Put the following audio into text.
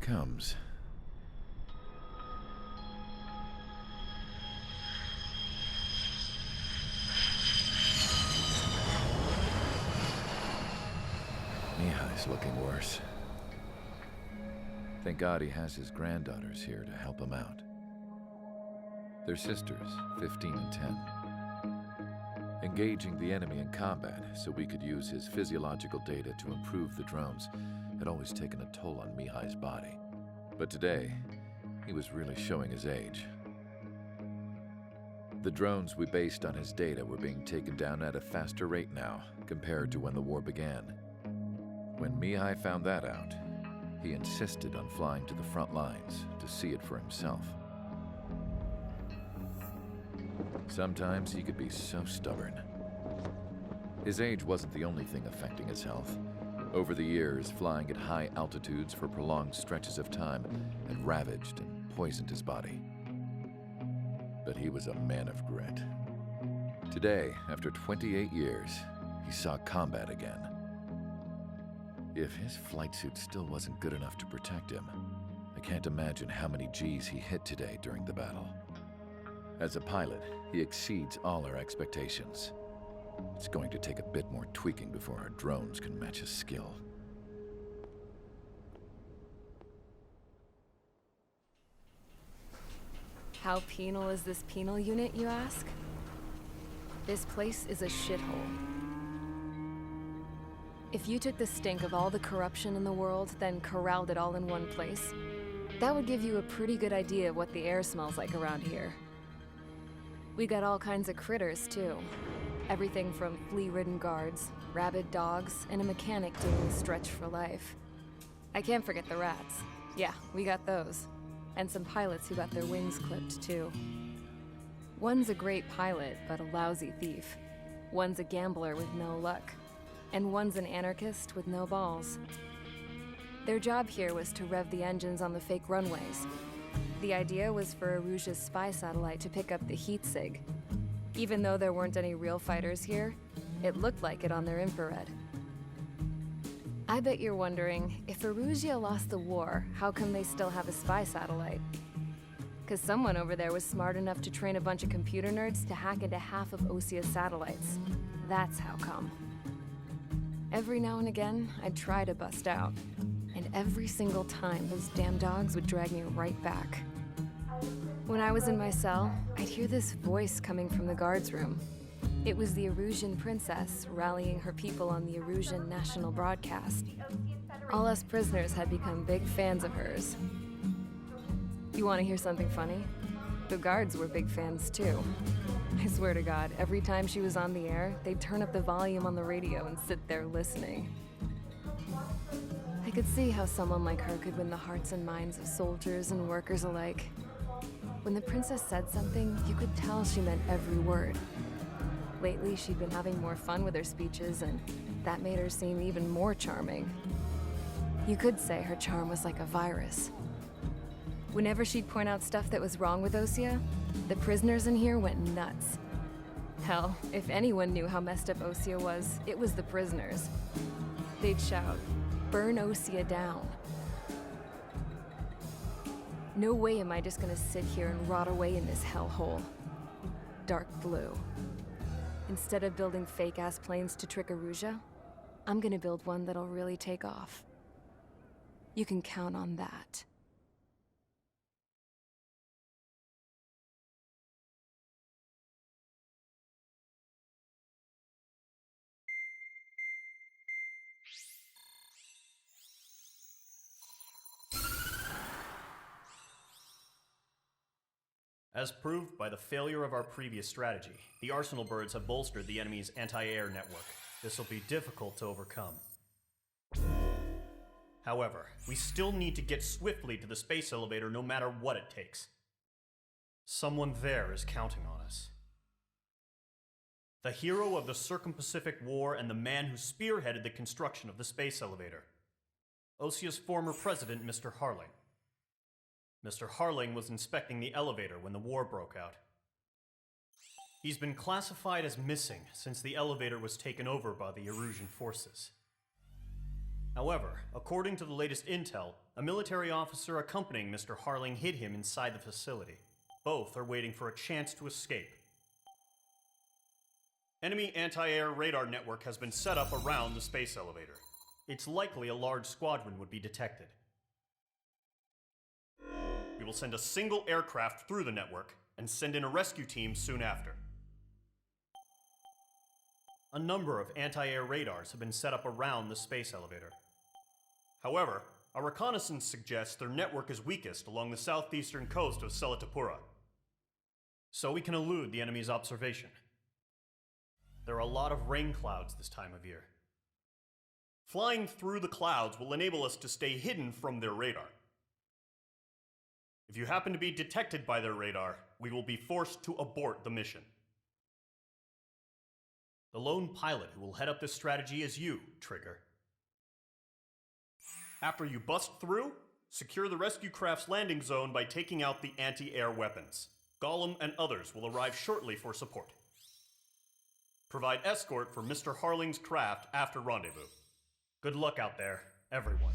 comes. Mihai's looking worse. Thank God he has his granddaughters here to help him out. They're sisters, 15 and 10. Engaging the enemy in combat so we could use his physiological data to improve the drones had always taken a toll on Mihai's body. But today, he was really showing his age. The drones we based on his data were being taken down at a faster rate now compared to when the war began. When Mihai found that out, he insisted on flying to the front lines to see it for himself. Sometimes he could be so stubborn. His age wasn't the only thing affecting his health. Over the years, flying at high altitudes for prolonged stretches of time had ravaged and poisoned his body. But he was a man of grit. Today, after 28 years, he saw combat again. If his flight suit still wasn't good enough to protect him, I can't imagine how many Gs he hit today during the battle. As a pilot, he exceeds all our expectations. It's going to take a bit more tweaking before our drones can match his skill. How penal is this penal unit, you ask? This place is a shithole. If you took the stink of all the corruption in the world, then corralled it all in one place, that would give you a pretty good idea of what the air smells like around here. We got all kinds of critters, too. Everything from flea-ridden guards, rabid dogs, and a mechanic doing the stretch for life. I can't forget the rats. Yeah, we got those. And some pilots who got their wings clipped, too. One's a great pilot, but a lousy thief. One's a gambler with no luck. And one's an anarchist with no balls. Their job here was to rev the engines on the fake runways. The idea was for Erusia's spy satellite to pick up the heat sig. Even though there weren't any real fighters here, it looked like it on their infrared. I bet you're wondering, if Erusia lost the war, how come they still have a spy satellite? Because someone over there was smart enough to train a bunch of computer nerds to hack into half of Osia's satellites. That's how come. Every now and again, I'd try to bust out. And every single time, those damn dogs would drag me right back. When I was in my cell, I'd hear this voice coming from the guards room. It was the Erusian princess rallying her people on the Erusian national broadcast. All us prisoners had become big fans of hers. You want to hear something funny? The guards were big fans too. I swear to God, every time she was on the air, they'd turn up the volume on the radio and sit there listening. I could see how someone like her could win the hearts and minds of soldiers and workers alike. When the princess said something, you could tell she meant every word. Lately, she'd been having more fun with her speeches, and that made her seem even more charming. You could say her charm was like a virus. Whenever she'd point out stuff that was wrong with Osia, the prisoners in here went nuts. Hell, if anyone knew how messed up Osia was, it was the prisoners. They'd shout, "Burn Osia down." No way am I just gonna sit here and rot away in this hellhole. Dark blue. Instead of building fake-ass planes to trick Erusia, I'm gonna build one that'll really take off. You can count on that. As proved by the failure of our previous strategy, the Arsenal birds have bolstered the enemy's anti-air network. This will be difficult to overcome. However, we still need to get swiftly to the space elevator no matter what it takes. Someone there is counting on us. The hero of the Circum-Pacific War and the man who spearheaded the construction of the space elevator. Osia's former president, Mr. Harling. Mr. Harling was inspecting the elevator when the war broke out. He's been classified as missing since the elevator was taken over by the Erusian forces. However, according to the latest intel, a military officer accompanying Mr. Harling hid him inside the facility. Both are waiting for a chance to escape. Enemy anti-air radar network has been set up around the space elevator. It's likely a large squadron would be detected. We will send a single aircraft through the network and send in a rescue team soon after. A number of anti-air radars have been set up around the space elevator. However, our reconnaissance suggests their network is weakest along the southeastern coast of Selatapura, so we can elude the enemy's observation. There are a lot of rain clouds this time of year. Flying through the clouds will enable us to stay hidden from their radar. If you happen to be detected by their radar, we will be forced to abort the mission. The lone pilot who will head up this strategy is you, Trigger. After you bust through, secure the rescue craft's landing zone by taking out the anti-air weapons. Gollum and others will arrive shortly for support. Provide escort for Mr. Harling's craft after rendezvous. Good luck out there, everyone.